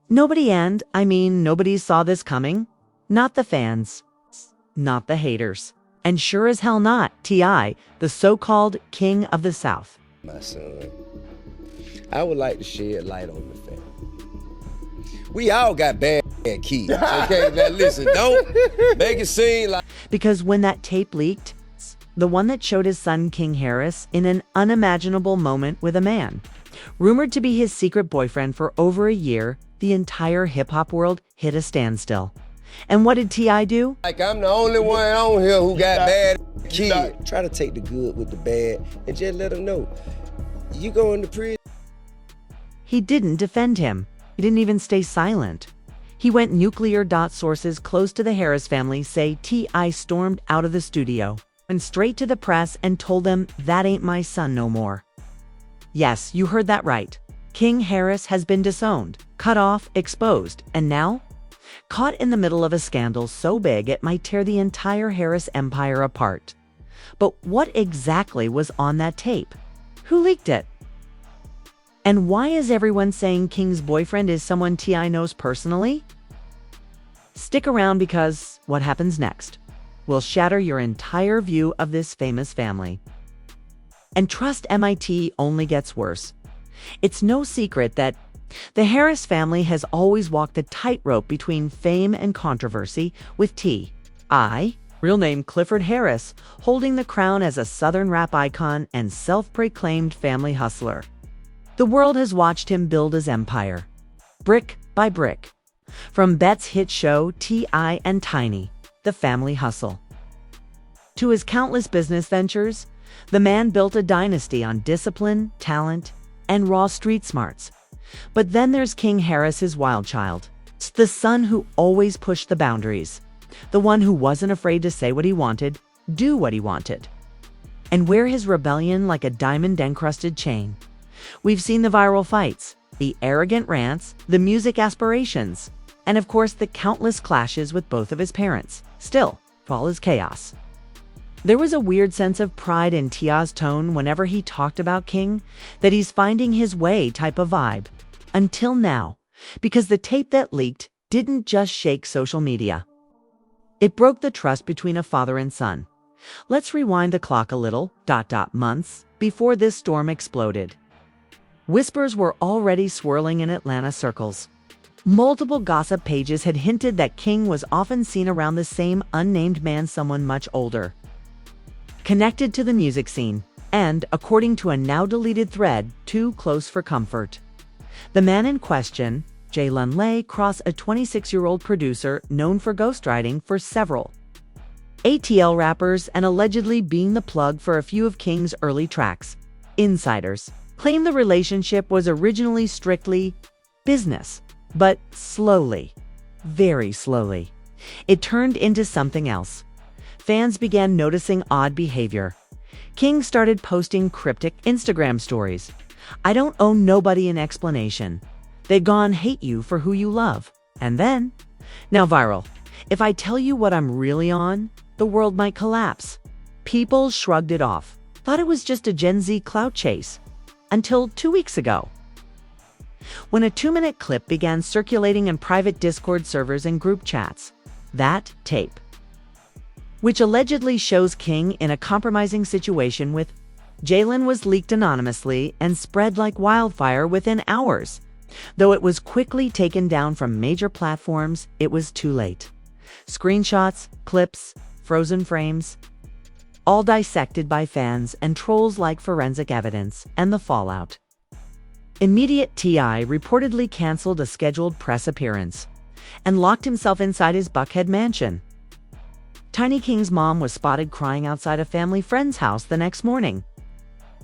Nobody saw this coming. Not the fans. Not the haters. And sure as hell not T.I., the so-called King of the South. My son, I would like to shed light on the family. We all got bad kids, okay? Now listen, don't make it seem like... Because when that tape leaked, the one that showed his son King Harris in an unimaginable moment with a man, rumored to be his secret boyfriend for over a year, the entire hip-hop world hit a standstill. And what did T.I. do? Like I'm the only one on here who got bad kids. Try to take the good with the bad and just let them know, you going to prison. He didn't defend him. He didn't even stay silent. He went nuclear. Sources close to the Harris family say T.I. stormed out of the studio, went straight to the press and told them that ain't my son no more. Yes, you heard that right. King Harris has been disowned, cut off, exposed, and now caught in the middle of a scandal so big it might tear the entire Harris empire apart. But what exactly was on that tape? Who leaked it? And why is everyone saying King's boyfriend is someone T.I. knows personally? Stick around because what happens next will shatter your entire view of this famous family. And trust MIT only gets worse. It's no secret that the Harris family has always walked a tightrope between fame and controversy, with T.I., real name Clifford Harris, holding the crown as a Southern rap icon and self-proclaimed family hustler. The world has watched him build his empire, brick by brick. From Bet's hit show T.I. and Tiny, The Family Hustle, to his countless business ventures, the man built a dynasty on discipline, talent, and raw street smarts. But then there's King Harris, his wild child. It's the son who always pushed the boundaries, the one who wasn't afraid to say what he wanted, do what he wanted, and wear his rebellion like a diamond-encrusted chain. We've seen the viral fights, the arrogant rants, the music aspirations, and of course the countless clashes with both of his parents. Still, for all his chaos, there was a weird sense of pride in T.I.'s tone whenever he talked about King, that he's finding his way type of vibe. Until now, because the tape that leaked didn't just shake social media. It broke the trust between a father and son. Let's rewind the clock a little, months before this storm exploded. Whispers were already swirling in Atlanta circles. Multiple gossip pages had hinted that King was often seen around the same unnamed man, someone much older, connected to the music scene, and, according to a now-deleted thread, too close for comfort. The man in question, Jalen Lay, crossed a 26-year-old producer known for ghostwriting for several ATL rappers and allegedly being the plug for a few of King's early tracks. Insiders claim the relationship was originally strictly business, but slowly, very slowly, it turned into something else. Fans began noticing odd behavior. King started posting cryptic Instagram stories. I don't owe nobody an explanation. They gon' hate you for who you love. And then, now viral. If I tell you what I'm really on, the world might collapse. People shrugged it off, thought it was just a Gen Z clout chase. Until 2 weeks ago, when a 2-minute clip began circulating in private Discord servers and group chats. That tape, which allegedly shows King in a compromising situation with Jalen, was leaked anonymously and spread like wildfire within hours. Though it was quickly taken down from major platforms, it was too late. Screenshots, clips, frozen frames, all dissected by fans and trolls like forensic evidence, and the fallout. Immediate. T.I. reportedly canceled a scheduled press appearance and locked himself inside his Buckhead mansion. Tiny King's mom was spotted crying outside a family friend's house the next morning,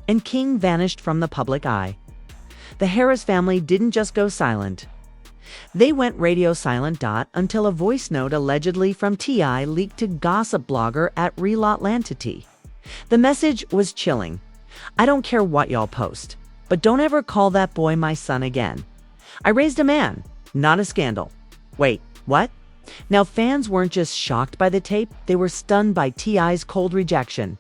and King vanished from the public eye. The Harris family didn't just go silent. They went radio silent. Until a voice note allegedly from T.I. leaked to gossip blogger at @RealAtlantic. The message was chilling. I don't care what y'all post, but don't ever call that boy my son again. I raised a man, not a scandal. Wait, what? Now fans weren't just shocked by the tape, they were stunned by T.I.'s cold rejection.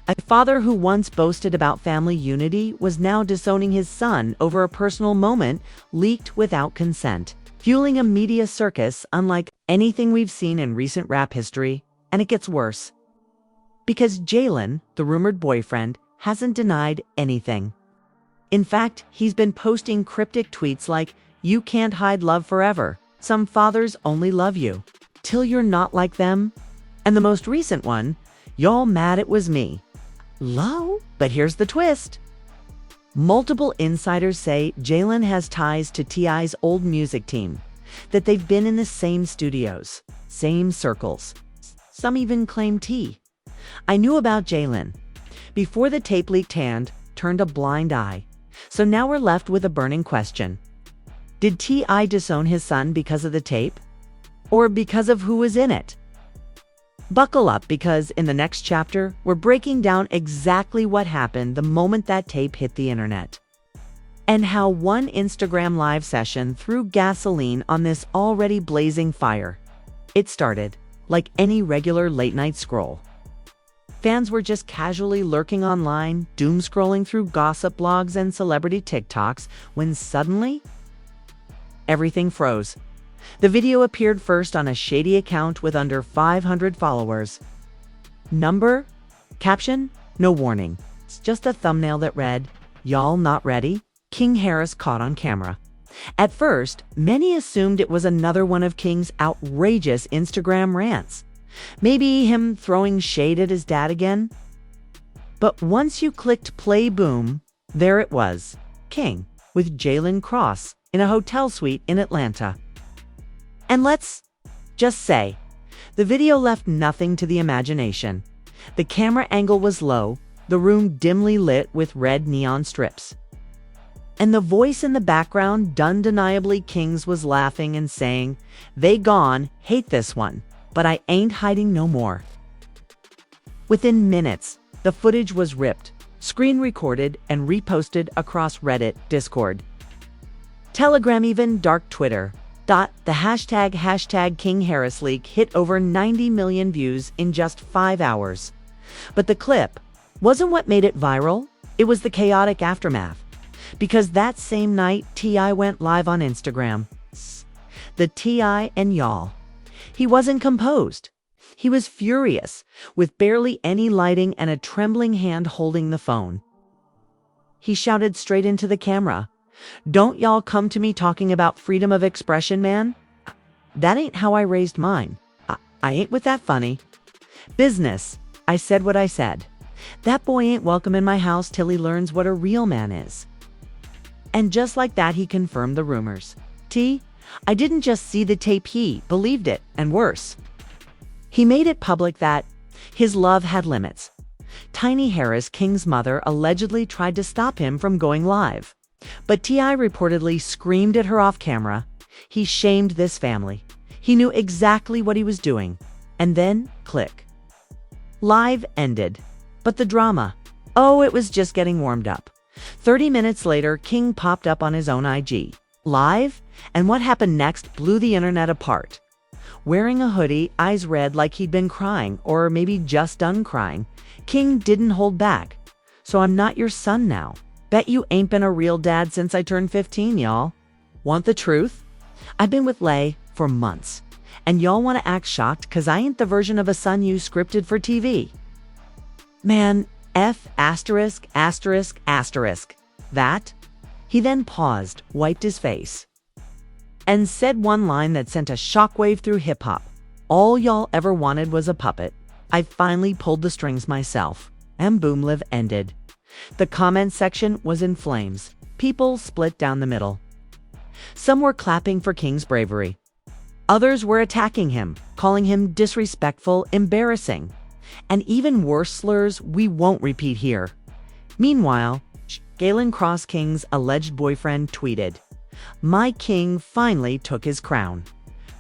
A father who once boasted about family unity was now disowning his son over a personal moment leaked without consent. fueling a media circus unlike anything we've seen in recent rap history, and it gets worse. Because Jalen, the rumored boyfriend, hasn't denied anything. In fact, he's been posting cryptic tweets like, "You can't hide love forever. Some fathers only love you. Till you're not like them." And the most recent one, "Y'all mad it was me." Low, but here's the twist. Multiple insiders say Jalen has ties to T.I.'s old music team, that they've been in the same studios, same circles. Some even claim T. I knew about Jalen before the tape leaked hand turned a blind eye. So now we're left with a burning question. Did T.I. disown his son because of the tape? Or because of who was in it? Buckle up, because in the next chapter, we're breaking down exactly what happened the moment that tape hit the internet. And how one Instagram live session threw gasoline on this already blazing fire. It started like any regular late-night scroll. Fans were just casually lurking online, doom-scrolling through gossip blogs and celebrity TikToks, when suddenly, everything froze. The video appeared first on a shady account with under 500 followers. Number? Caption? No warning. It's just a thumbnail that read, "Y'all not ready? King Harris caught on camera." At first, many assumed it was another one of King's outrageous Instagram rants. Maybe him throwing shade at his dad again? But once you clicked play, boom, there it was. King with Jalen Cross in a hotel suite in Atlanta. And let's just say, the video left nothing to the imagination. The camera angle was low, the room dimly lit with red neon strips. And the voice in the background, undeniably King's, was laughing and saying, "They gone, hate this one, but I ain't hiding no more." Within minutes, the footage was ripped, screen recorded, and reposted across Reddit, Discord, Telegram, even dark Twitter. The hashtag King Harris leak hit over 90 million views in just 5 hours. But the clip wasn't what made it viral, it was the chaotic aftermath. Because that same night, T.I. went live on Instagram. The T.I. and y'all. He wasn't composed. He was furious, with barely any lighting and a trembling hand holding the phone. He shouted straight into the camera, "Don't y'all come to me talking about freedom of expression, man. That ain't how I raised mine. I ain't with that funny business. I said what I said. That boy ain't welcome in my house till he learns what a real man is." And just like that, he confirmed the rumors. I didn't just see the tape, he believed it, and worse. He made it public that his love had limits. Tiny Harris, King's mother, allegedly tried to stop him from going live. But T.I. reportedly screamed at her off camera. He shamed this family. He knew exactly what he was doing. And then, click. Live ended. But the drama, oh, it was just getting warmed up. 30 minutes later, King popped up on his own IG Live, and what happened next blew the internet apart. Wearing a hoodie, eyes red like he'd been crying, or maybe just done crying, King didn't hold back. "So I'm not your son now. Bet you ain't been a real dad since I turned 15, y'all. Want the truth? I've been with Lay for months, and y'all want to act shocked because I ain't the version of a son you scripted for TV. Man, F***. That?" He then paused, wiped his face, and said one line that sent a shockwave through hip-hop. "All y'all ever wanted was a puppet. I finally pulled the strings myself." And boom, live ended. The comment section was in flames. People split down the middle. Some were clapping for King's bravery. Others were attacking him, calling him disrespectful, embarrassing, and even worse slurs we won't repeat here. Meanwhile, Jalen Cross, King's alleged boyfriend, tweeted, "My king finally took his crown.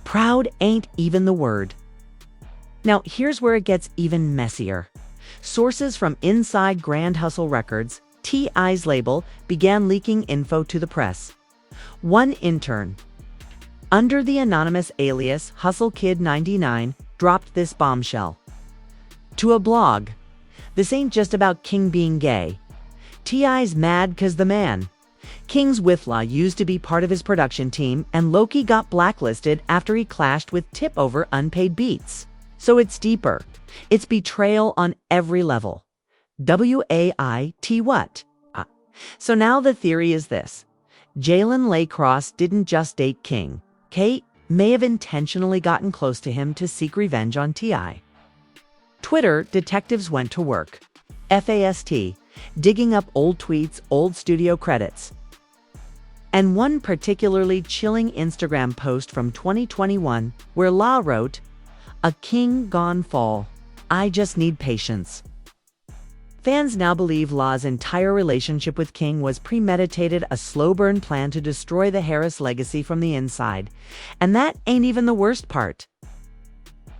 Proud ain't even the word." Now, here's where it gets even messier. Sources from inside Grand Hustle Records, T.I.'s label, began leaking info to the press. One intern, under the anonymous alias Hustle Kid 99, dropped this bombshell. To a blog, "This ain't just about King being gay. T.I.'s mad 'cause the man. King's Withla used to be part of his production team, and Loki got blacklisted after he clashed with Tip over unpaid beats. So it's deeper. It's betrayal on every level. W-A-I-T what? So now the theory is this. Jalen Laycross didn't just date King. Kate may have intentionally gotten close to him to seek revenge on T.I. Twitter detectives went to work. FAST, digging up old tweets, old studio credits. And one particularly chilling Instagram post from 2021 where La wrote, "A king gone fall. I just need patience." Fans now believe La's entire relationship with King was premeditated, a slow burn plan to destroy the Harris legacy from the inside. And that ain't even the worst part.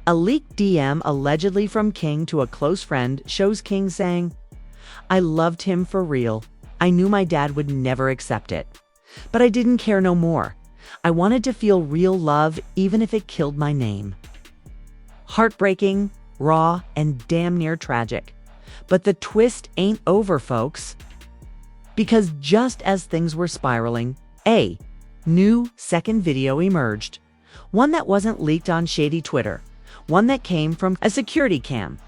A leaked DM allegedly from King to a close friend shows King saying, "I loved him for real. I knew my dad would never accept it. But I didn't care no more. I wanted to feel real love even if it killed my name." Heartbreaking, raw, and damn near tragic. But the twist ain't over, folks. Because just as things were spiraling, a new second video emerged. One that wasn't leaked on shady Twitter. One that came from a security cam.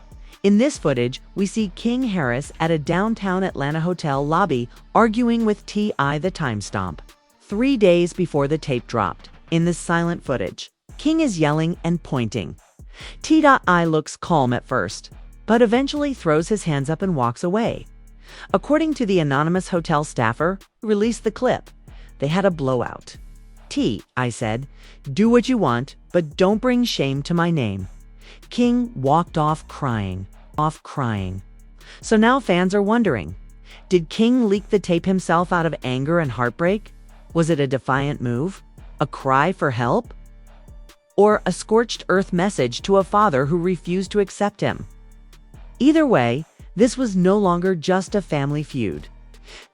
In this footage, we see King Harris at a downtown Atlanta hotel lobby arguing with T.I. the Time Stomp. 3 days before the tape dropped, in this silent footage, King is yelling and pointing. T.I. looks calm at first, but eventually throws his hands up and walks away. According to the anonymous hotel staffer who released the clip, they had a blowout. T.I. said, "Do what you want, but don't bring shame to my name." King walked off crying. So now fans are wondering, did King leak the tape himself out of anger and heartbreak? Was it a defiant move? A cry for help? Or a scorched earth message to a father who refused to accept him? Either way, this was no longer just a family feud.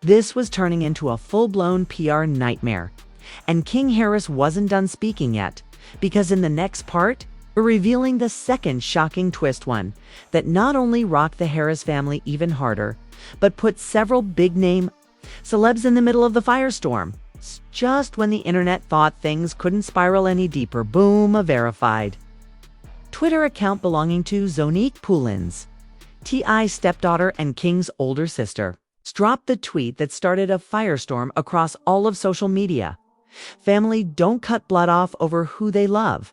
This was turning into a full-blown PR nightmare. And King Harris wasn't done speaking yet, because in the next part, we're revealing the second shocking twist, one that not only rocked the Harris family even harder, but put several big-name celebs in the middle of the firestorm. Just when the internet thought things couldn't spiral any deeper, boom, a verified Twitter account belonging to Zonique Poulins, T.I.'s stepdaughter and King's older sister, dropped the tweet that started a firestorm across all of social media. Family don't cut blood off over who they love.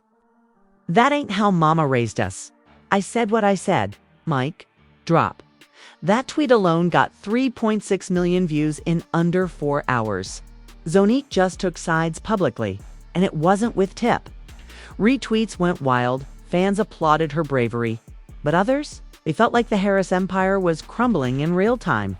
That ain't how mama raised us. I said what I said. Mike, drop. That tweet alone got 3.6 million views in under 4 hours. Zonique just took sides publicly, and it wasn't with Tip. Retweets went wild, fans applauded her bravery, but others, they felt like the Harris empire was crumbling in real time.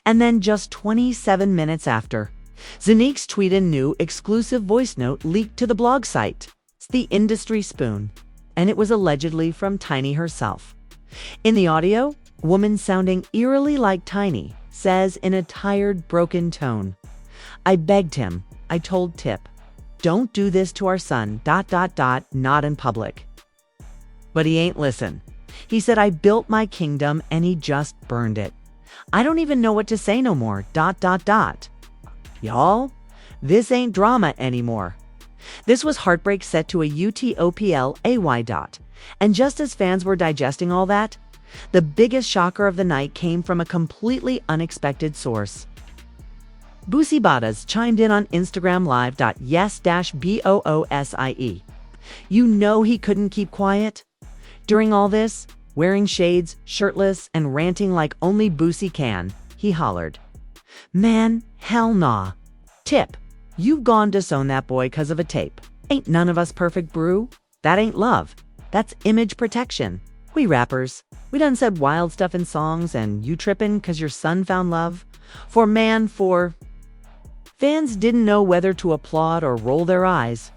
And then just 27 minutes after, Zonique's tweet and new exclusive voice note leaked to the blog site. It's the Industry Spoon, and it was allegedly from Tiny herself. In the audio, a woman sounding eerily like Tiny says in a tired, broken tone, "I begged him. I told Tip, don't do this to our son, ... not in public." But he ain't listen. He said, "I built my kingdom and he just burned it. I don't even know what to say no more, ... Y'all, this ain't drama anymore. This was heartbreak set to a UTOPLAY ... And just as fans were digesting all that, the biggest shocker of the night came from a completely unexpected source. Boosie Badas chimed in on Instagram Live. Yes-BOOSIE. You know he couldn't keep quiet. During all this, wearing shades, shirtless, and ranting like only Boosie can, he hollered, "Man, hell nah. Tip, you've gone disown that boy 'cause of a tape. Ain't none of us perfect, brew. That ain't love. That's image protection. We rappers, we done said wild stuff in songs, and you trippin' 'cause your son found love. Fans didn't know whether to applaud or roll their eyes.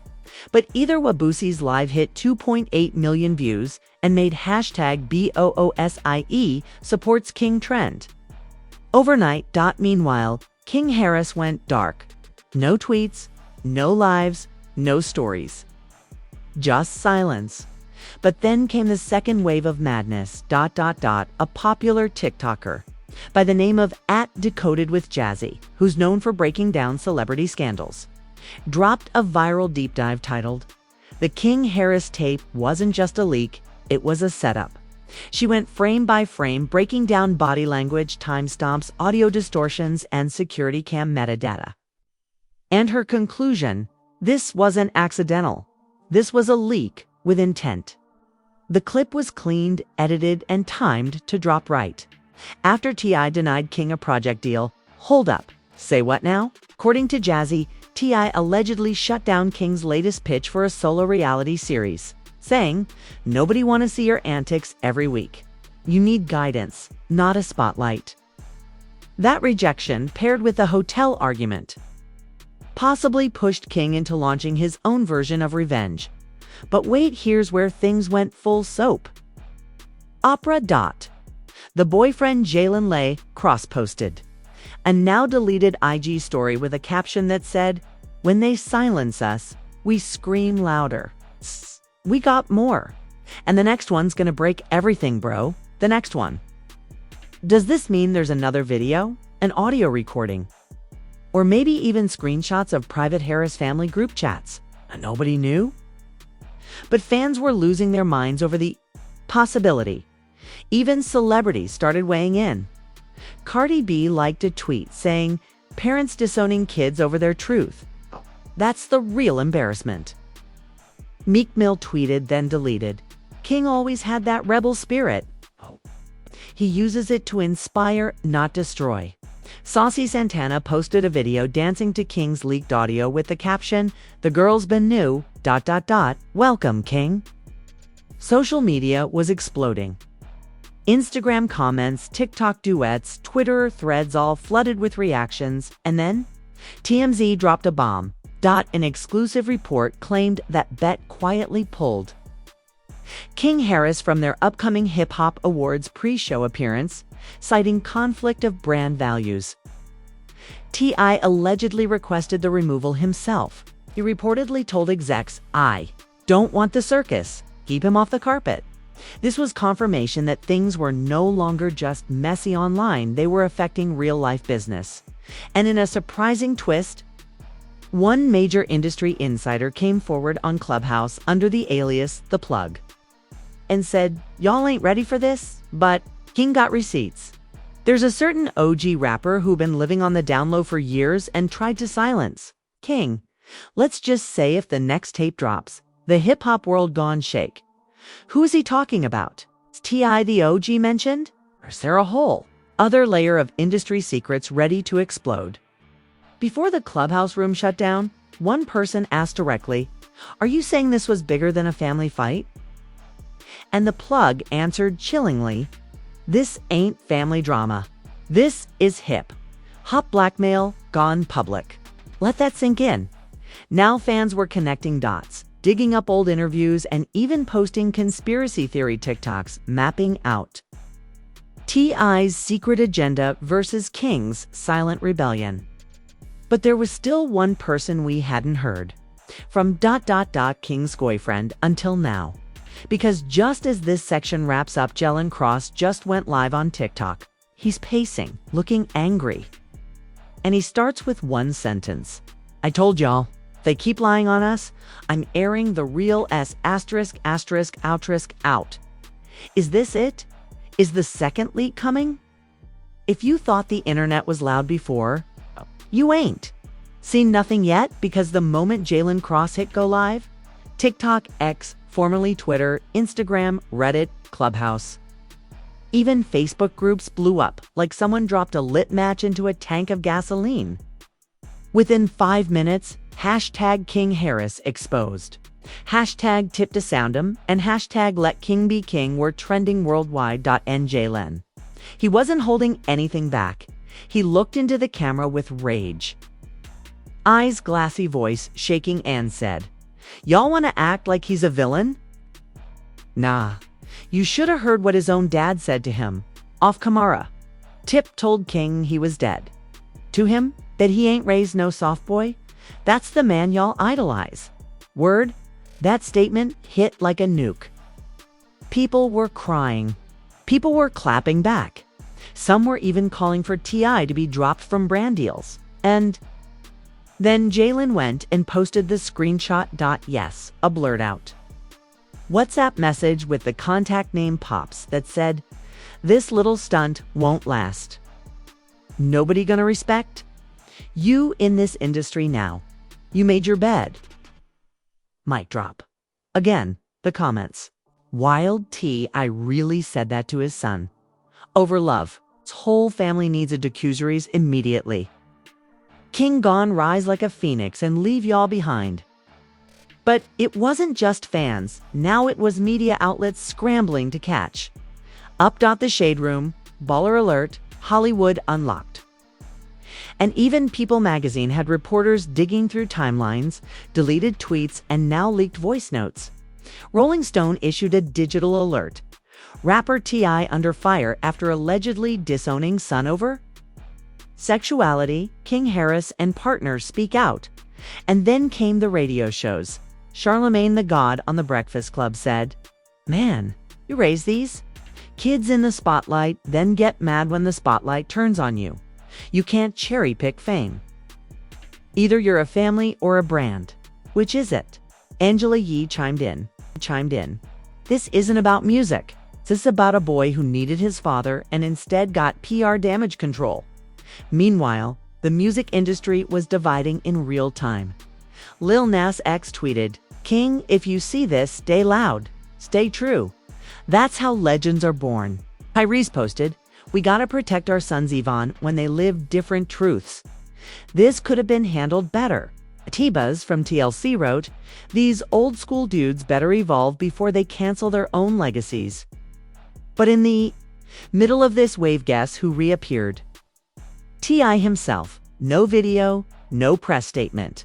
But either way, Boosie's live hit 2.8 million views and made #BOOSIE supports King trend. Overnight. Meanwhile, King Harris went dark. No tweets, no lives, no stories. Just silence. But then came the second wave of madness. A popular TikToker, by the name of @Decoded with Jazzy, who's known for breaking down celebrity scandals, dropped a viral deep dive titled, "The King Harris tape wasn't just a leak, it was a setup." She went frame by frame, breaking down body language, timestamps, audio distortions, and security cam metadata. And her conclusion, this wasn't accidental. This was a leak with intent. The clip was cleaned, edited, and timed to drop right after T.I denied King a project deal. Hold up. Say what now? According to Jazzy, T.I allegedly shut down King's latest pitch for a solo reality series, saying, "Nobody want to see your antics every week. You need guidance, not a spotlight." That rejection, paired with the hotel argument, possibly pushed King into launching his own version of revenge. But wait, here's where things went full soap. Opera. The boyfriend Jalen Lay cross-posted a now-deleted IG story with a caption that said, "When they silence us, we scream louder. We got more. And the next one's gonna break everything, bro. The next one." Does this mean there's another video, an audio recording, or maybe even screenshots of private Harris family group chats? Nobody knew? But fans were losing their minds over the possibility. Even celebrities started weighing in. Cardi B liked a tweet saying, "Parents disowning kids over their truth. That's the real embarrassment." Meek Mill tweeted, then deleted, "King always had that rebel spirit. He uses it to inspire, not destroy." Saucy Santana posted a video dancing to King's leaked audio with the caption, "The girl's been new, ... Welcome, King." Social media was exploding. Instagram comments, TikTok duets, Twitter threads all flooded with reactions, and then TMZ dropped a bomb. An exclusive report claimed that Bet quietly pulled King Harris from their upcoming Hip Hop Awards pre-show appearance, citing conflict of brand values. T.I allegedly requested the removal himself. He reportedly told execs, "I don't want the circus. Keep him off the carpet." This was confirmation that things were no longer just messy online, they were affecting real-life business. And in a surprising twist, one major industry insider came forward on Clubhouse under the alias The Plug and said, "Y'all ain't ready for this, but King got receipts." There's a certain OG rapper who've been living on the down low for years and tried to silence King. Let's just say if the next tape drops, the hip-hop world gone shake. Who is he talking about? Is T.I the OG mentioned? Or is there a whole other layer of industry secrets ready to explode? Before the Clubhouse room shut down, one person asked directly, "Are you saying this was bigger than a family fight?" And The Plug answered chillingly, "This ain't family drama. This is hip hop blackmail gone public." Let that sink in. Now fans were connecting dots, digging up old interviews, and even posting conspiracy theory TikToks, mapping out T.I.'s secret agenda versus King's silent rebellion. But there was still one person we hadn't heard from King's boyfriend until now. Because just as this section wraps up, Jalen Cross just went live on TikTok. He's pacing, looking angry. And he starts with one sentence. "I told y'all, if they keep lying on us, I'm airing the real S*** out. Is this it? Is the second leak coming? If you thought the internet was loud before, you ain't. Seen nothing yet, because the moment Jalen Cross hit go live, TikTok, X, formerly Twitter, Instagram, Reddit, Clubhouse, even Facebook groups blew up like someone dropped a lit match into a tank of gasoline. Within 5 minutes, hashtag King Harris exposed, hashtag T.I DISOWNS, and hashtag Let King Be King were trending worldwide. Jalen. He wasn't holding anything back. He looked into the camera with rage. Eyes glassy, voice shaking, and said, "Y'all want to act like he's a villain? Nah. You should have heard what his own dad said to him, off camera. Tip told King he was dead. To him, that he ain't raised no soft boy. That's the man y'all idolize." Word, that statement hit like a nuke. People were crying. People were clapping back. Some were even calling for T.I. to be dropped from brand deals. And then Jalen went and posted the screenshot. Yes, a blurred out WhatsApp message with the contact name Pops that said, "This little stunt won't last. Nobody gonna respect you in this industry now. You made your bed." Mic drop. Again, the comments. Wild T.I. really said that to his son. Over love. His whole family needs a docuseries immediately. King gone rise like a phoenix and leave y'all behind. But it wasn't just fans. Now it was media outlets scrambling to catch. Up. The Shade Room, Baller Alert, Hollywood Unlocked. And even People magazine had reporters digging through timelines, deleted tweets, and now leaked voice notes. Rolling Stone issued a digital alert. Rapper T.I. under fire after allegedly disowning son over sexuality. King Harris and partners speak out. And then came the radio shows. Charlemagne the God on The Breakfast Club said, "Man, you raise these kids in the spotlight, then get mad when the spotlight turns on you. You can't cherry pick fame. Either you're a family or a brand. Which is it?" Angela Yee chimed in. "This isn't about music. This is about a boy who needed his father and instead got PR damage control." Meanwhile, the music industry was dividing in real time. Lil Nas X tweeted, "King, if you see this, stay loud, stay true. That's how legends are born." Tyrese posted, "We gotta protect our sons Yvonne when they live different truths. This could have been handled better." T-Buzz from TLC wrote, "These old school dudes better evolve before they cancel their own legacies." But in the middle of this wave, guess who reappeared? T.I. himself. No video, no press statement.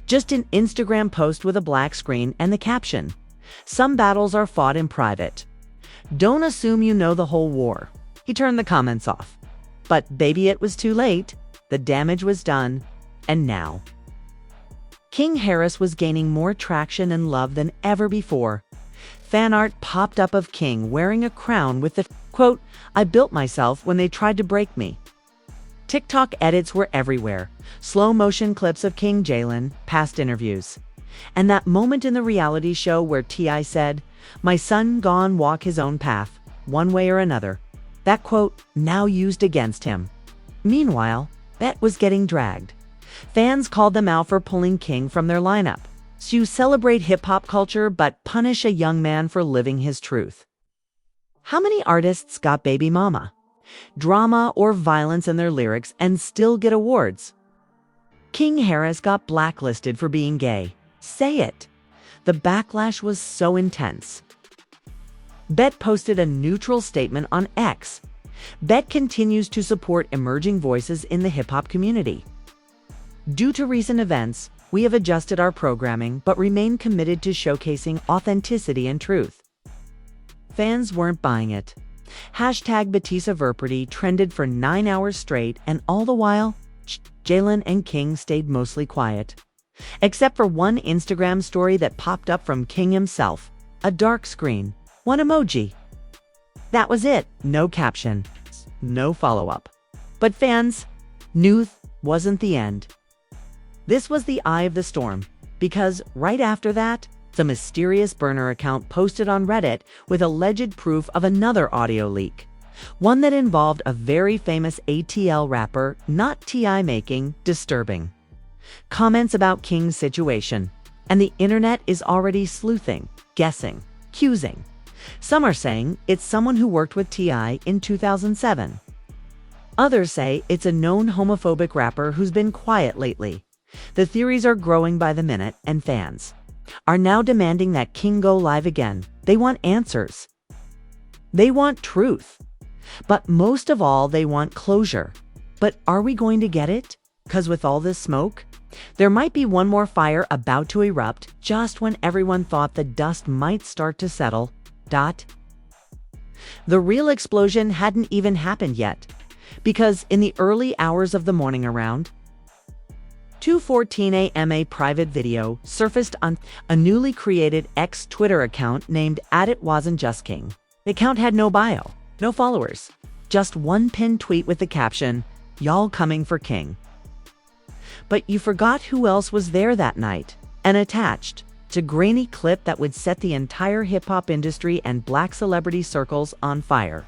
Just an Instagram post with a black screen and the caption, "Some battles are fought in private. Don't assume you know the whole war." He turned the comments off. But baby, it was too late. The damage was done. And now King Harris was gaining more traction and love than ever before. Fan art popped up of King wearing a crown with the quote, "I built myself when they tried to break me." TikTok edits were everywhere. Slow motion clips of King Jalen, past interviews. And that moment in the reality show where T.I. said, "My son gone walk his own path, one way or another." That quote now used against him. Meanwhile, Bet was getting dragged. Fans called them out for pulling King from their lineup. So you celebrate hip-hop culture but punish a young man for living his truth. How many artists got baby mama, drama, or violence in their lyrics and still get awards? King Harris got blacklisted for being gay. Say it. The backlash was so intense. Bet posted a neutral statement on X. Bet continues to support emerging voices in the hip-hop community. "Due to recent events, we have adjusted our programming but remain committed to showcasing authenticity and truth." Fans weren't buying it. Hashtag Batista Verpredy trended for 9 hours straight, and all the while, Jalen and King stayed mostly quiet. Except for one Instagram story that popped up from King himself. A dark screen. One emoji. That was it. No caption. No follow-up. But fans knew wasn't the end. This was the eye of the storm, because right after that, the mysterious burner account posted on Reddit with alleged proof of another audio leak. One that involved a very famous ATL rapper, not T.I., making disturbing comments about King's situation. And the internet is already sleuthing, guessing, accusing. Some are saying it's someone who worked with T.I. in 2007. Others say it's a known homophobic rapper who's been quiet lately. The theories are growing by the minute, and fans are now demanding that King go live again. They want answers. They want truth. But most of all, they want closure. But are we going to get it? Because with all this smoke, there might be one more fire about to erupt just when everyone thought the dust might start to settle. The real explosion hadn't even happened yet, because in the early hours of the morning around 2:14 a.m. a private video surfaced on a newly created X Twitter account named @itwasn'tjustking. The account had no bio, no followers, Just one pinned tweet with the caption, "Y'all coming for King." But you forgot who else was there that night. And attached, a grainy clip that would set the entire hip-hop industry and black celebrity circles on fire.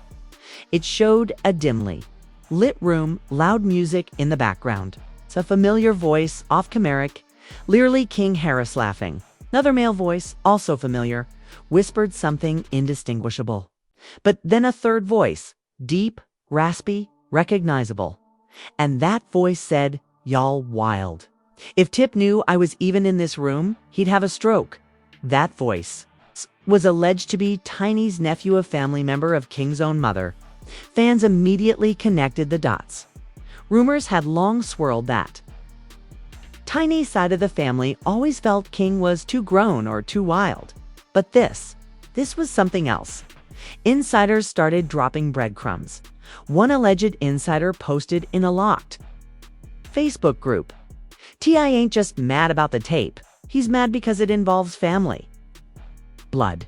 It showed a dimly lit room, loud music in the background. It's a familiar voice, off-cameric, leerily King Harris laughing. Another male voice, also familiar, whispered something indistinguishable. But then a third voice, deep, raspy, recognizable. And that voice said, "Y'all wild." If Tip knew I was even in this room, he'd have a stroke. That voice was alleged to be Tiny's nephew, a family member of King's own mother. Fans immediately connected the dots. Rumors had long swirled that Tiny's side of the family always felt King was too grown or too wild. But this was something else. Insiders started dropping breadcrumbs. One alleged insider posted in a locked Facebook group, "T.I. ain't just mad about the tape. He's mad because it involves family. Blood.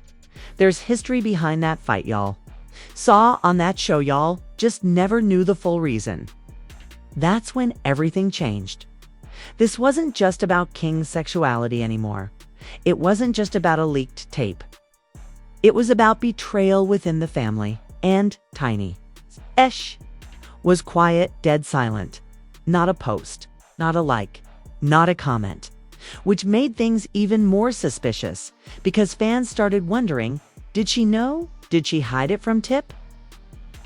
There's history behind that fight, y'all. Saw on that show, y'all. Just never knew the full reason." That's when everything changed. This wasn't just about King's sexuality anymore. It wasn't just about a leaked tape. It was about betrayal within the family. And Tiny was quiet, dead silent. Not a post, not a like, not a comment. Which made things even more suspicious, because fans started wondering, did she know? Did she hide it from Tip?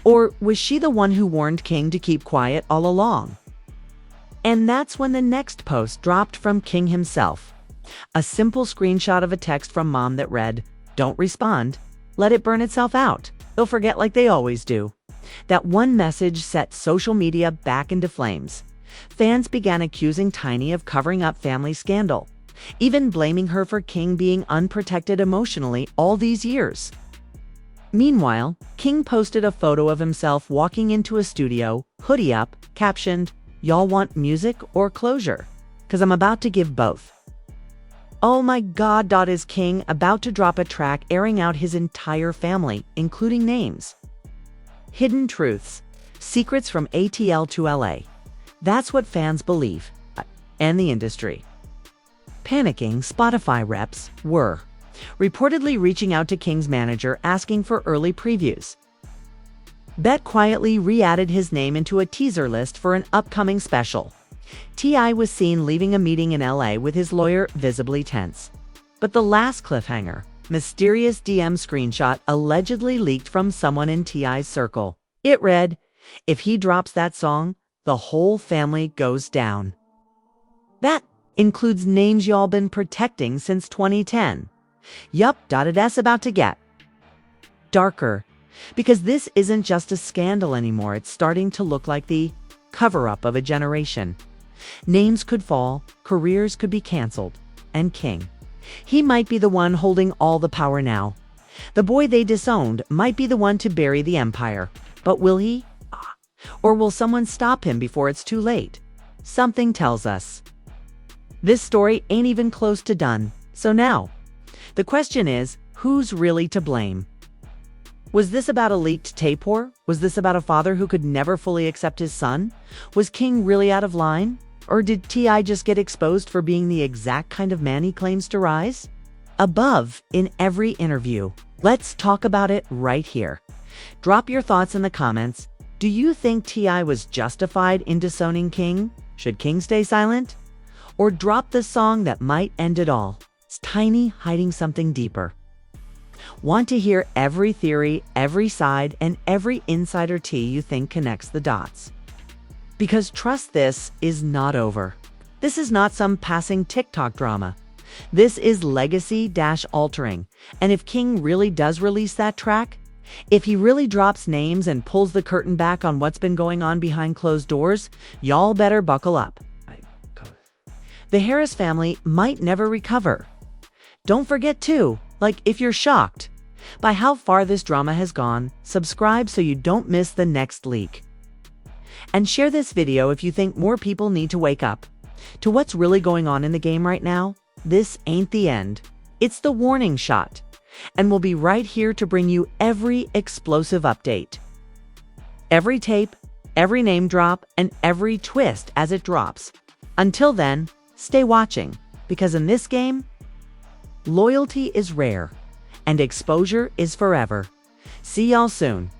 Or was she the one who warned King to keep quiet all along? And that's when the next post dropped from King himself. A simple screenshot of a text from Mom that read, "Don't respond. Let it burn itself out. They'll forget like they always do." That one message set social media back into flames. Fans began accusing Tiny of covering up family scandal, even blaming her for King being unprotected emotionally all these years. Meanwhile, King posted a photo of himself walking into a studio, hoodie up, captioned, "Y'all want music or closure? 'Cause I'm about to give both." Oh my God, is King about to drop a track airing out his entire family, including names? Hidden truths, secrets from ATL to LA. That's what fans believe, and the industry. Panicking Spotify reps were reportedly reaching out to King's manager asking for early previews. Bet quietly re-added his name into a teaser list for an upcoming special. T.I. was seen leaving a meeting in LA with his lawyer, visibly tense. But the last cliffhanger, mysterious DM screenshot allegedly leaked from someone in T.I.'s circle. It read, "If he drops that song, the whole family goes down." That includes names y'all been protecting since 2010. Yup, it's about to get darker. Because this isn't just a scandal anymore, it's starting to look like the cover-up of a generation. Names could fall, careers could be canceled, and King, he might be the one holding all the power now. The boy they disowned might be the one to bury the empire. But will he? Or will someone stop him before it's too late? Something tells us this story ain't even close to done. So now, the question is, who's really to blame? Was this about a leaked tape whore? Was this about a father who could never fully accept his son? Was King really out of line? Or did T.I. just get exposed for being the exact kind of man he claims to rise? Above, in every interview. Let's talk about it right here. Drop your thoughts in the comments. Do you think T.I. was justified in disowning King? Should King stay silent? Or drop the song that might end it all? Is Tiny hiding something deeper? Want to hear every theory, every side, and every insider tea you think connects the dots? Because trust, this is not over. This is not some passing TikTok drama. This is legacy-altering. And if King really does release that track, if he really drops names and pulls the curtain back on what's been going on behind closed doors, y'all better buckle up. The Harris family might never recover. Don't forget too, if you're shocked by how far this drama has gone, subscribe so you don't miss the next leak. And share this video if you think more people need to wake up to what's really going on in the game right now. This ain't the end. It's the warning shot. And we'll be right here to bring you every explosive update. Every tape, every name drop, and every twist as it drops. Until then, stay watching, because in this game, loyalty is rare, and exposure is forever. See y'all soon.